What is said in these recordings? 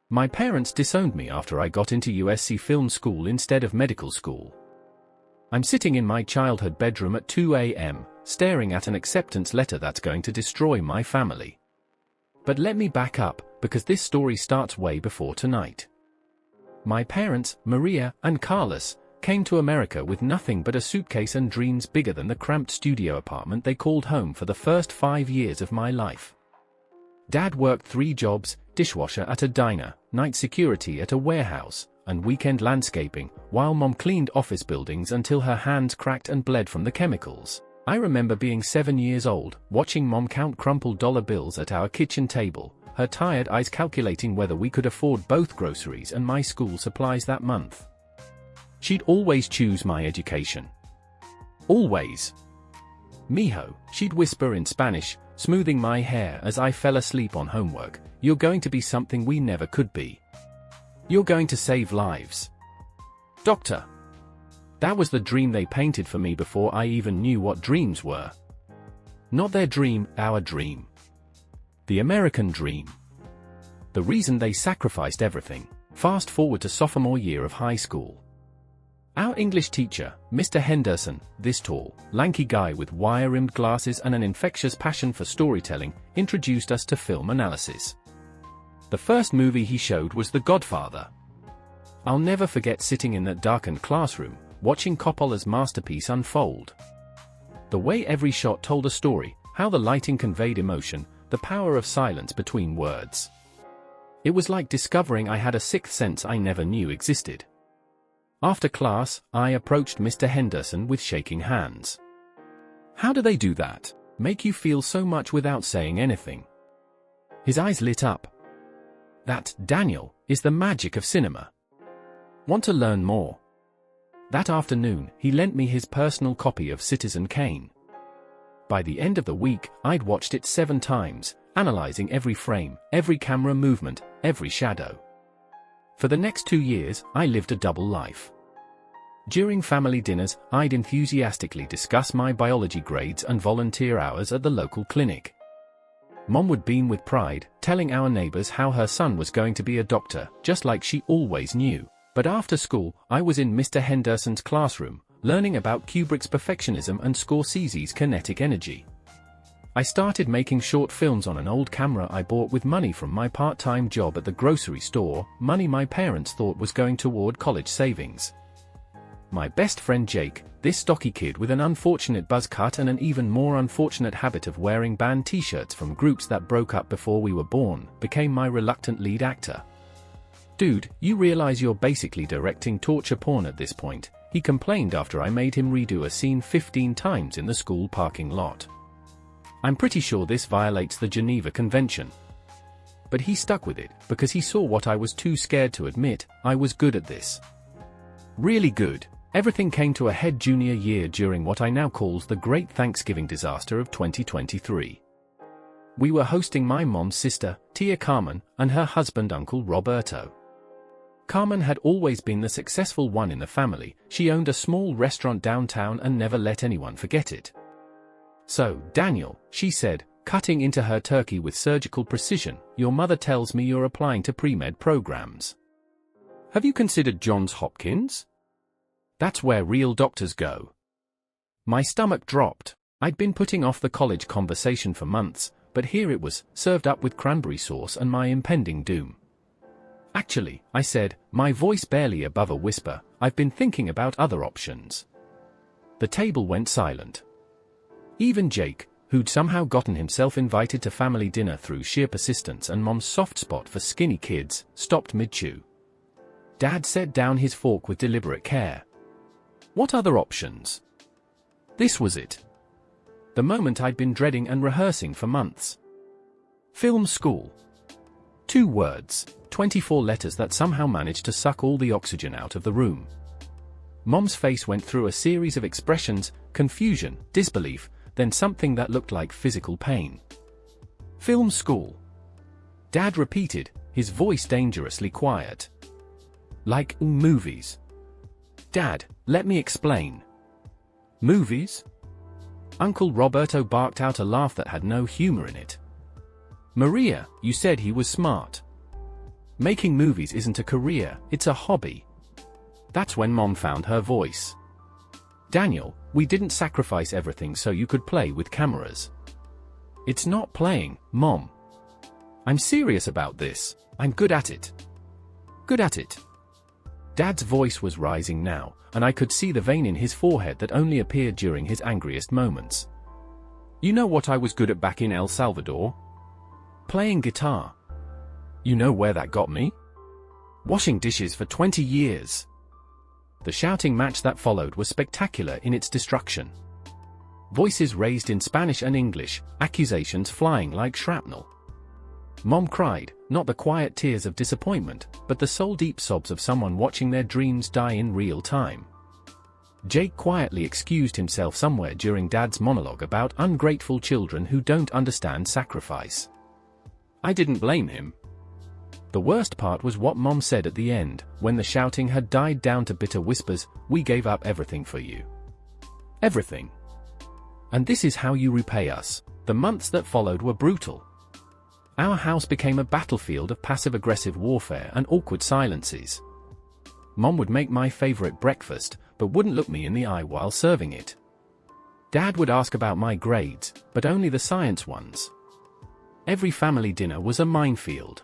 My parents disowned me after I got into USC film school instead of medical school. I'm sitting in my childhood bedroom at 2 a.m., staring at an acceptance letter that's going to destroy my family. But let me back up, because this story starts way before tonight. My parents, Maria and Carlos, came to America with nothing but a suitcase and dreams bigger than the cramped studio apartment they called home for the first 5 years of my life. Dad worked 3 jobs, dishwasher at a diner, night security at a warehouse, and weekend landscaping, while Mom cleaned office buildings until her hands cracked and bled from the chemicals. I remember being 7 years old, watching Mom count crumpled dollar bills at our kitchen table, her tired eyes calculating whether we could afford both groceries and my school supplies that month. She'd always choose my education. Always. Mijo, she'd whisper in Spanish, smoothing my hair as I fell asleep on homework, you're going to be something we never could be. You're going to save lives. Doctor. That was the dream they painted for me before I even knew what dreams were. Not their dream, our dream. The American dream. The reason they sacrificed everything. Fast forward to sophomore year of high school. Our English teacher, Mr. Henderson, this tall, lanky guy with wire-rimmed glasses and an infectious passion for storytelling, introduced us to film analysis. The first movie he showed was The Godfather. I'll never forget sitting in that darkened classroom, watching Coppola's masterpiece unfold. The way every shot told a story, how the lighting conveyed emotion, the power of silence between words. It was like discovering I had a sixth sense I never knew existed. After class, I approached Mr. Henderson with shaking hands. How do they do that? Make you feel so much without saying anything? His eyes lit up. That, Daniel, is the magic of cinema. Want to learn more? That afternoon, he lent me his personal copy of Citizen Kane. By the end of the week, I'd watched it 7 times, analyzing every frame, every camera movement, every shadow. For the next 2 years, I lived a double life. During family dinners, I'd enthusiastically discuss my biology grades and volunteer hours at the local clinic. Mom would beam with pride, telling our neighbors how her son was going to be a doctor, just like she always knew. But after school, I was in Mr. Henderson's classroom, learning about Kubrick's perfectionism and Scorsese's kinetic energy. I started making short films on an old camera I bought with money from my part-time job at the grocery store, money my parents thought was going toward college savings. My best friend Jake, this stocky kid with an unfortunate buzz cut and an even more unfortunate habit of wearing band t-shirts from groups that broke up before we were born, became my reluctant lead actor. Dude, you realize you're basically directing torture porn at this point, he complained after I made him redo a scene 15 times in the school parking lot. I'm pretty sure this violates the Geneva Convention. But he stuck with it, because he saw what I was too scared to admit, I was good at this. Really good. Everything came to a head junior year during what I now calls the Great Thanksgiving Disaster of 2023. We were hosting my mom's sister, Tia Carmen, and her husband Uncle Roberto. Carmen had always been the successful one in the family, she owned a small restaurant downtown and never let anyone forget it. So, Daniel, she said, cutting into her turkey with surgical precision, your mother tells me you're applying to pre-med programs. Have you considered Johns Hopkins? That's where real doctors go. My stomach dropped. I'd been putting off the college conversation for months, but here it was, served up with cranberry sauce and my impending doom. Actually, I said, my voice barely above a whisper, I've been thinking about other options. The table went silent. Even Jake, who'd somehow gotten himself invited to family dinner through sheer persistence and Mom's soft spot for skinny kids, stopped mid-chew. Dad set down his fork with deliberate care. What other options? This was it. The moment I'd been dreading and rehearsing for months. Film school. 2 words, 24 letters that somehow managed to suck all the oxygen out of the room. Mom's face went through a series of expressions, confusion, disbelief, then something that looked like physical pain. Film school. Dad repeated, his voice dangerously quiet. Like movies. Dad, let me explain. Movies? Uncle Roberto barked out a laugh that had no humor in it. Maria, you said he was smart. Making movies isn't a career, it's a hobby. That's when Mom found her voice. Daniel, we didn't sacrifice everything so you could play with cameras. It's not playing, Mom. I'm serious about this. I'm good at it. Good at it. Dad's voice was rising now, and I could see the vein in his forehead that only appeared during his angriest moments. You know what I was good at back in El Salvador? Playing guitar. You know where that got me? Washing dishes for 20 years. The shouting match that followed was spectacular in its destruction. Voices raised in Spanish and English, accusations flying like shrapnel. Mom cried, not the quiet tears of disappointment, but the soul-deep sobs of someone watching their dreams die in real time. Jake quietly excused himself somewhere during Dad's monologue about ungrateful children who don't understand sacrifice. I didn't blame him. The worst part was what Mom said at the end, when the shouting had died down to bitter whispers, "We gave up everything for you. Everything. And this is how you repay us." The months that followed were brutal. Our house became a battlefield of passive-aggressive warfare and awkward silences. Mom would make my favorite breakfast, but wouldn't look me in the eye while serving it. Dad would ask about my grades, but only the science ones. Every family dinner was a minefield.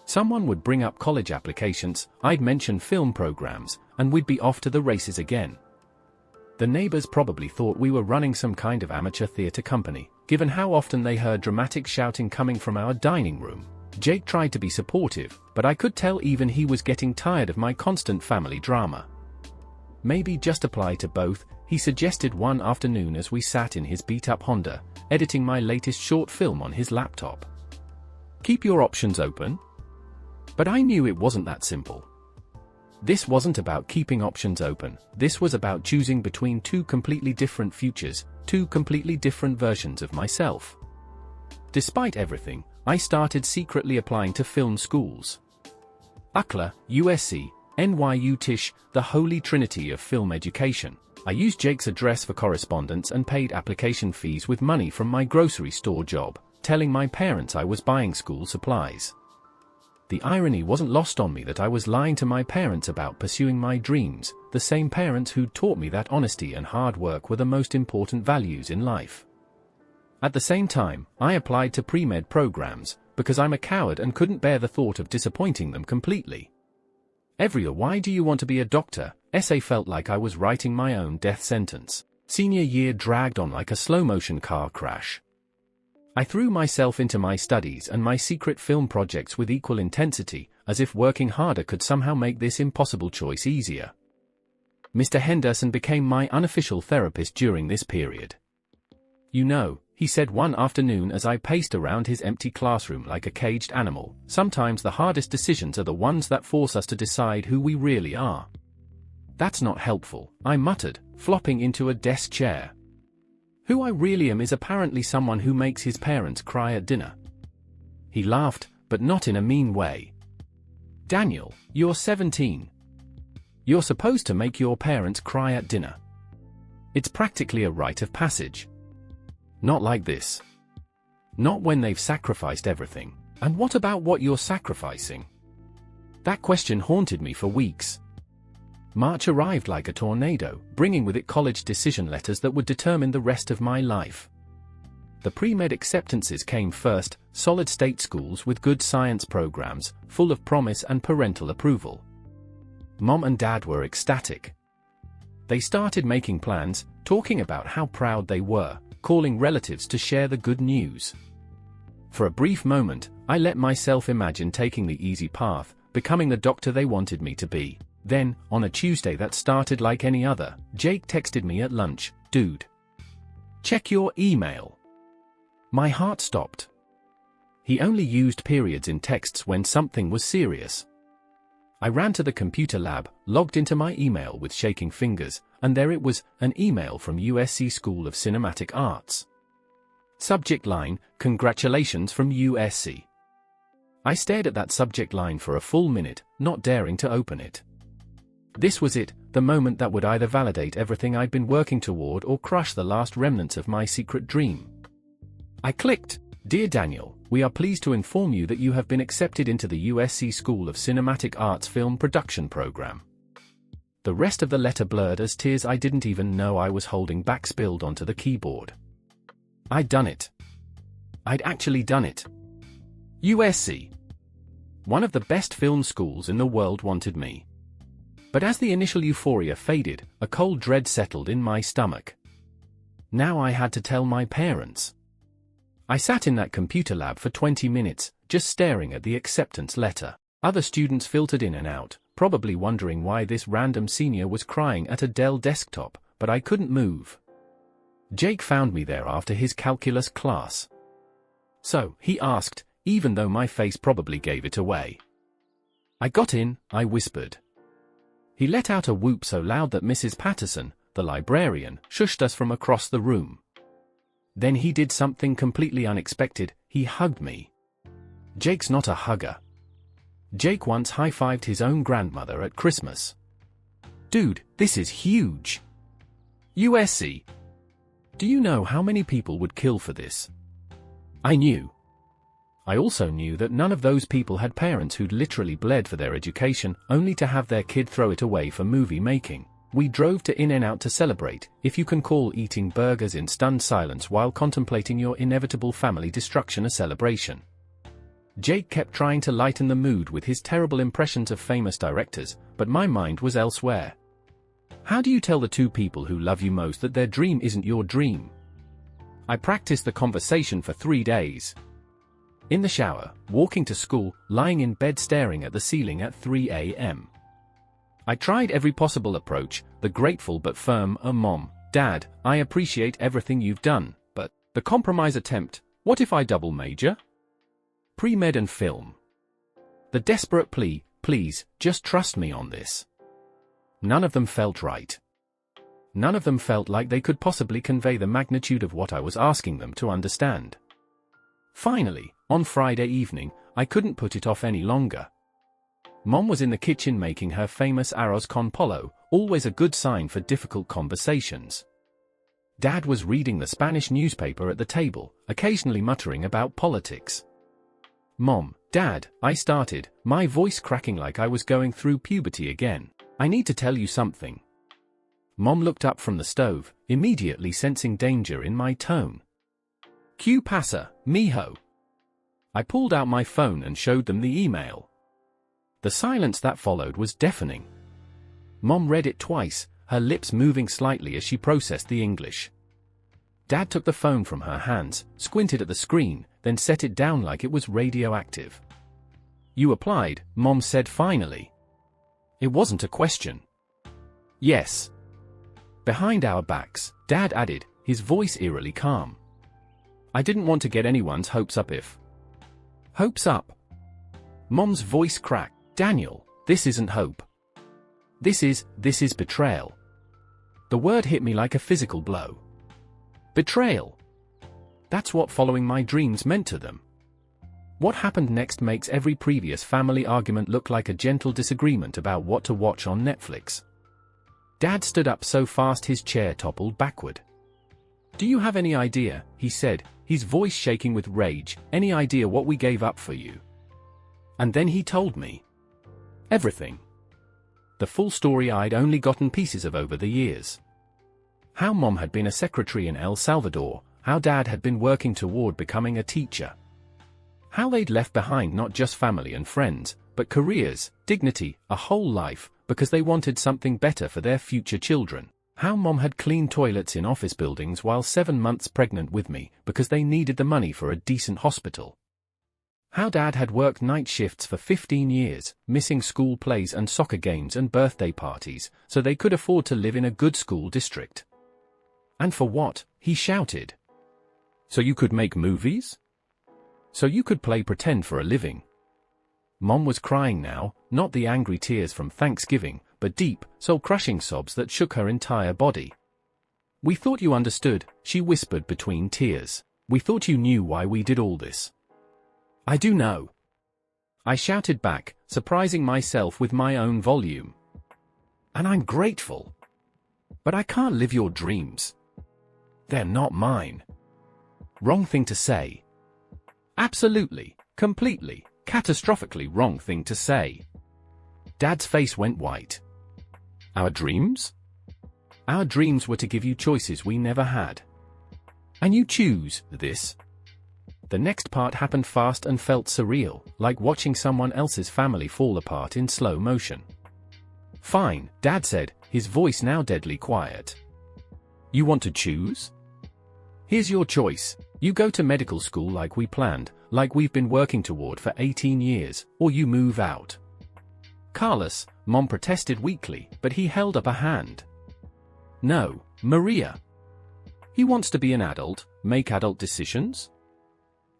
Someone would bring up college applications, I'd mention film programs, and we'd be off to the races again. The neighbors probably thought we were running some kind of amateur theater company, given how often they heard dramatic shouting coming from our dining room. Jake tried to be supportive, but I could tell even he was getting tired of my constant family drama. Maybe just apply to both, he suggested one afternoon as we sat in his beat-up Honda, editing my latest short film on his laptop. Keep your options open. But I knew it wasn't that simple. This wasn't about keeping options open, this was about choosing between two completely different futures, two completely different versions of myself. Despite everything, I started secretly applying to film schools. UCLA, USC, NYU Tisch, the holy trinity of film education. I used Jake's address for correspondence and paid application fees with money from my grocery store job, telling my parents I was buying school supplies. The irony wasn't lost on me that I was lying to my parents about pursuing my dreams, the same parents who'd taught me that honesty and hard work were the most important values in life. At the same time, I applied to pre-med programs, because I'm a coward and couldn't bear the thought of disappointing them completely. Every "Why do you want to be a doctor?" essay felt like I was writing my own death sentence. Senior year dragged on like a slow-motion car crash. I threw myself into my studies and my secret film projects with equal intensity, as if working harder could somehow make this impossible choice easier. Mr. Henderson became my unofficial therapist during this period. "You know," he said one afternoon as I paced around his empty classroom like a caged animal, "sometimes the hardest decisions are the ones that force us to decide who we really are." "That's not helpful," I muttered, flopping into a desk chair. "Who I really am is apparently someone who makes his parents cry at dinner." He laughed, but not in a mean way. "Daniel, you're 17. You're supposed to make your parents cry at dinner. It's practically a rite of passage. Not like this. Not when they've sacrificed everything. And what about what you're sacrificing?" That question haunted me for weeks. March arrived like a tornado, bringing with it college decision letters that would determine the rest of my life. The pre-med acceptances came first, solid state schools with good science programs, full of promise and parental approval. Mom and Dad were ecstatic. They started making plans, talking about how proud they were, calling relatives to share the good news. For a brief moment, I let myself imagine taking the easy path, becoming the doctor they wanted me to be. Then, on a Tuesday that started like any other, Jake texted me at lunch, "Dude, check your email." My heart stopped. He only used periods in texts when something was serious. I ran to the computer lab, logged into my email with shaking fingers, and there it was, an email from USC School of Cinematic Arts. Subject line, "Congratulations from USC." I stared at that subject line for a full minute, not daring to open it. This was it, the moment that would either validate everything I'd been working toward or crush the last remnants of my secret dream. I clicked, "Dear Daniel, we are pleased to inform you that you have been accepted into the USC School of Cinematic Arts Film Production program. The rest of the letter blurred as tears I didn't even know I was holding back spilled onto the keyboard. I'd done it. I'd actually done it. USC. One of the best film schools in the world wanted me. But as the initial euphoria faded, a cold dread settled in my stomach. Now I had to tell my parents. I sat in that computer lab for 20 minutes, just staring at the acceptance letter. Other students filtered in and out, probably wondering why this random senior was crying at a Dell desktop, but I couldn't move. Jake found me there after his calculus class. So, he asked, even though my face probably gave it away. I got in, I whispered. He let out a whoop so loud that Mrs. Patterson, the librarian, shushed us from across the room. Then he did something completely unexpected, he hugged me. Jake's not a hugger. Jake once high-fived his own grandmother at Christmas. Dude, this is huge. USC. Do you know how many people would kill for this? I knew. I also knew that none of those people had parents who'd literally bled for their education, only to have their kid throw it away for movie making. We drove to In-N-Out to celebrate, if you can call eating burgers in stunned silence while contemplating your inevitable family destruction a celebration. Jake kept trying to lighten the mood with his terrible impressions of famous directors, but my mind was elsewhere. How do you tell the two people who love you most that their dream isn't your dream? I practiced the conversation for 3 days. In the shower, walking to school, lying in bed staring at the ceiling at 3 a.m. I tried every possible approach, the grateful but firm, Mom, Dad, I appreciate everything you've done, but the compromise attempt, what if I double major? Pre-med and film. The desperate plea, please, just trust me on this. None of them felt right. None of them felt like they could possibly convey the magnitude of what I was asking them to understand. Finally, on Friday evening, I couldn't put it off any longer. Mom was in the kitchen making her famous arroz con pollo, always a good sign for difficult conversations. Dad was reading the Spanish newspaper at the table, occasionally muttering about politics. Mom, Dad, I started, my voice cracking like I was going through puberty again. I need to tell you something. Mom looked up from the stove, immediately sensing danger in my tone. ¿Qué pasa, mijo? I pulled out my phone and showed them the email. The silence that followed was deafening. Mom read it twice, her lips moving slightly as she processed the English. Dad took the phone from her hands, squinted at the screen, then set it down like it was radioactive. You applied, Mom said finally. It wasn't a question. Yes. Behind our backs, Dad added, his voice eerily calm. I didn't want to get anyone's hopes up if. Hopes up? Mom's voice cracked. Daniel, this isn't hope. This is betrayal. The word hit me like a physical blow. Betrayal. That's what following my dreams meant to them. What happened next makes every previous family argument look like a gentle disagreement about what to watch on Netflix. Dad stood up so fast his chair toppled backward. Do you have any idea, he said, his voice shaking with rage, any idea what we gave up for you? And then he told me. Everything. The full story I'd only gotten pieces of over the years. How Mom had been a secretary in El Salvador, how Dad had been working toward becoming a teacher. How they'd left behind not just family and friends, but careers, dignity, a whole life, because they wanted something better for their future children. How Mom had cleaned toilets in office buildings while 7 months pregnant with me, because they needed the money for a decent hospital. How Dad had worked night shifts for 15 years, missing school plays and soccer games and birthday parties, so they could afford to live in a good school district. And for what? He shouted. So you could make movies? So you could play pretend for a living? Mom was crying now, not the angry tears from Thanksgiving, but deep, soul-crushing sobs that shook her entire body. We thought you understood, she whispered between tears. We thought you knew why we did all this. I do know. I shouted back, surprising myself with my own volume. And I'm grateful. But I can't live your dreams. They're not mine. Wrong thing to say. Absolutely, completely, catastrophically wrong thing to say. Dad's face went white. Our dreams? Our dreams were to give you choices we never had. And you choose this. The next part happened fast and felt surreal, like watching someone else's family fall apart in slow motion. Fine, Dad said, his voice now deadly quiet. You want to choose? Here's your choice. You go to medical school like we planned, like we've been working toward for 18 years, or you move out. Carlos, Mom protested weakly, but he held up a hand. No, Maria. He wants to be an adult, make adult decisions?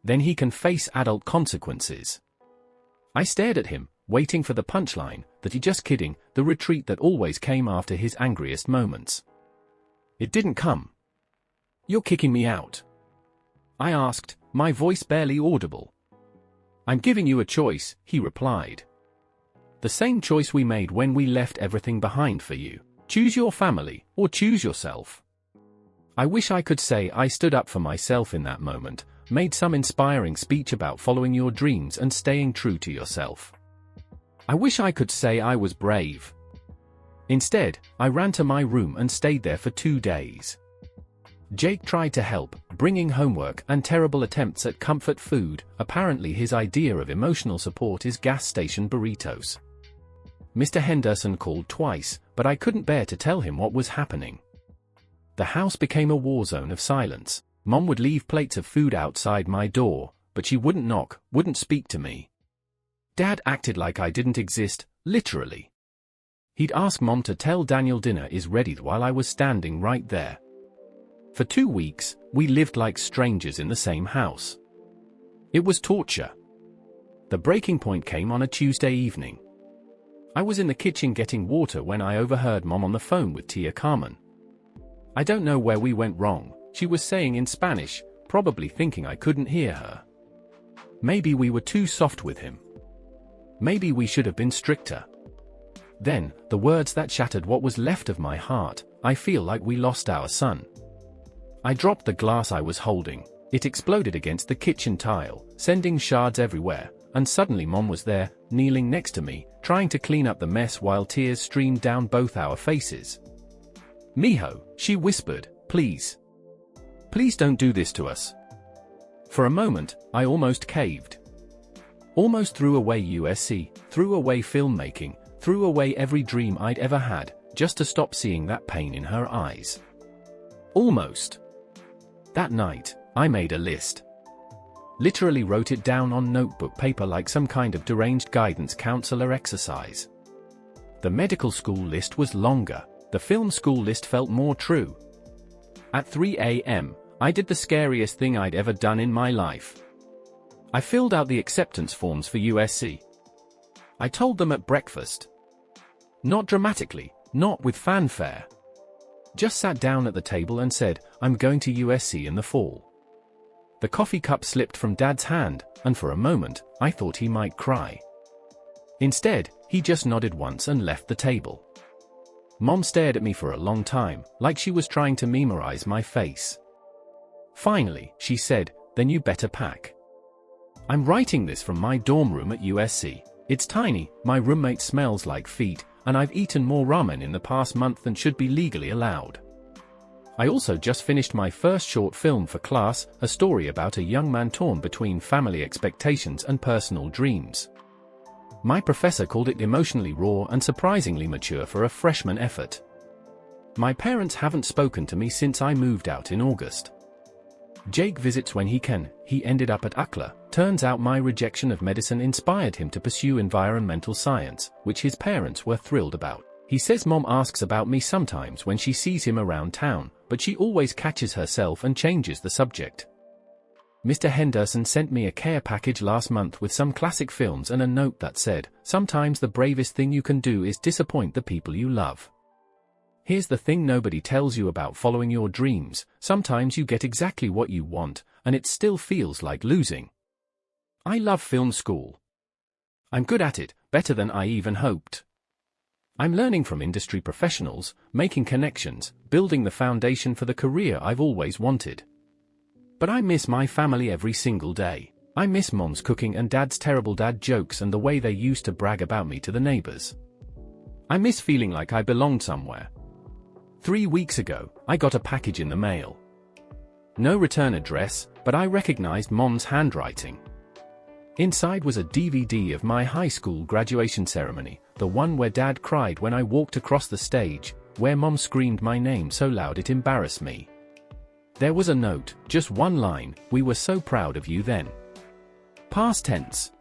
Then he can face adult consequences. I stared at him, waiting for the punchline, that he just kidding, the retreat that always came after his angriest moments. It didn't come. You're kicking me out? I asked, my voice barely audible. I'm giving you a choice, he replied. The same choice we made when we left everything behind for you. Choose your family, or choose yourself. I wish I could say I stood up for myself in that moment, made some inspiring speech about following your dreams and staying true to yourself. I wish I could say I was brave. Instead, I ran to my room and stayed there for 2 days. Jake tried to help, bringing homework and terrible attempts at comfort food. Apparently his idea of emotional support is gas station burritos. Mr. Henderson called twice, but I couldn't bear to tell him what was happening. The house became a war zone of silence. Mom would leave plates of food outside my door, but she wouldn't knock, wouldn't speak to me. Dad acted like I didn't exist, literally. He'd ask Mom to tell Daniel dinner is ready while I was standing right there. For 2 weeks, we lived like strangers in the same house. It was torture. The breaking point came on a Tuesday evening. I was in the kitchen getting water when I overheard Mom on the phone with Tia Carmen. I don't know where we went wrong, she was saying in Spanish, probably thinking I couldn't hear her. Maybe we were too soft with him. Maybe we should have been stricter. Then, the words that shattered what was left of my heart, I feel like we lost our son. I dropped the glass I was holding, it exploded against the kitchen tile, sending shards everywhere, and suddenly Mom was there, kneeling next to me, trying to clean up the mess while tears streamed down both our faces. Mijo, she whispered, please. Please don't do this to us. For a moment, I almost caved. Almost threw away USC, threw away filmmaking, threw away every dream I'd ever had, just to stop seeing that pain in her eyes. Almost. That night, I made a list. Literally wrote it down on notebook paper like some kind of deranged guidance counselor exercise. The medical school list was longer, the film school list felt more true. At 3 a.m., I did the scariest thing I'd ever done in my life. I filled out the acceptance forms for USC. I told them at breakfast. Not dramatically, not with fanfare. Just sat down at the table and said, I'm going to USC in the fall. The coffee cup slipped from Dad's hand, and for a moment, I thought he might cry. Instead, he just nodded once and left the table. Mom stared at me for a long time, like she was trying to memorize my face. Finally, she said, then you better pack. I'm writing this from my dorm room at USC. It's tiny, my roommate smells like feet, and I've eaten more ramen in the past month than should be legally allowed. I also just finished my first short film for class, a story about a young man torn between family expectations and personal dreams. My professor called it emotionally raw and surprisingly mature for a freshman effort. My parents haven't spoken to me since I moved out in August. Jake visits when he can. He ended up at UCLA. Turns out my rejection of medicine inspired him to pursue environmental science, which his parents were thrilled about. He says Mom asks about me sometimes when she sees him around town, but she always catches herself and changes the subject. Mr. Henderson sent me a care package last month with some classic films and a note that said, sometimes the bravest thing you can do is disappoint the people you love. Here's the thing nobody tells you about following your dreams, sometimes you get exactly what you want, and it still feels like losing. I love film school. I'm good at it, better than I even hoped. I'm learning from industry professionals, making connections, building the foundation for the career I've always wanted. But I miss my family every single day. I miss Mom's cooking and Dad's terrible dad jokes and the way they used to brag about me to the neighbors. I miss feeling like I belonged somewhere. 3 weeks ago, I got a package in the mail. No return address, but I recognized Mom's handwriting. Inside was a DVD of my high school graduation ceremony, the one where Dad cried when I walked across the stage, where Mom screamed my name so loud it embarrassed me. There was a note, just one line, "We were so proud of you then." Past tense.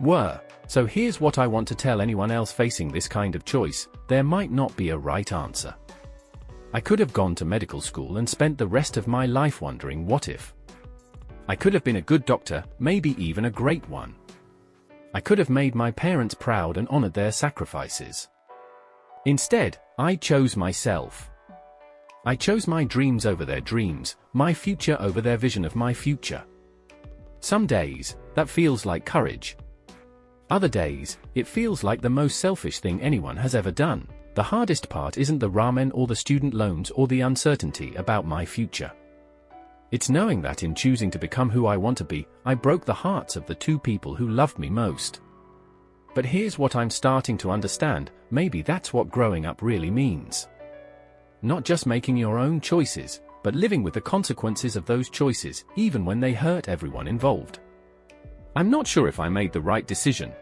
Were. So here's what I want to tell anyone else facing this kind of choice: there might not be a right answer. I could have gone to medical school and spent the rest of my life wondering what if. I could have been a good doctor, maybe even a great one. I could have made my parents proud and honored their sacrifices. Instead, I chose myself. I chose my dreams over their dreams, my future over their vision of my future. Some days, that feels like courage. Other days, it feels like the most selfish thing anyone has ever done. The hardest part isn't the ramen or the student loans or the uncertainty about my future. It's knowing that in choosing to become who I want to be, I broke the hearts of the two people who loved me most. But here's what I'm starting to understand: maybe that's what growing up really means. Not just making your own choices, but living with the consequences of those choices, even when they hurt everyone involved. I'm not sure if I made the right decision.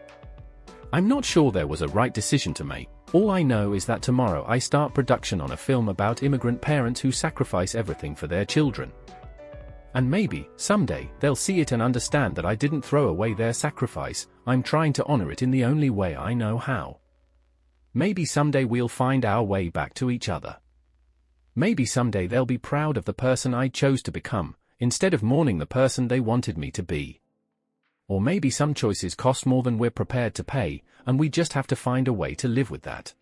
I'm not sure there was a right decision to make. All I know is that tomorrow I start production on a film about immigrant parents who sacrifice everything for their children. And maybe, someday, they'll see it and understand that I didn't throw away their sacrifice, I'm trying to honor it in the only way I know how. Maybe someday we'll find our way back to each other. Maybe someday they'll be proud of the person I chose to become, instead of mourning the person they wanted me to be. Or maybe some choices cost more than we're prepared to pay, and we just have to find a way to live with that.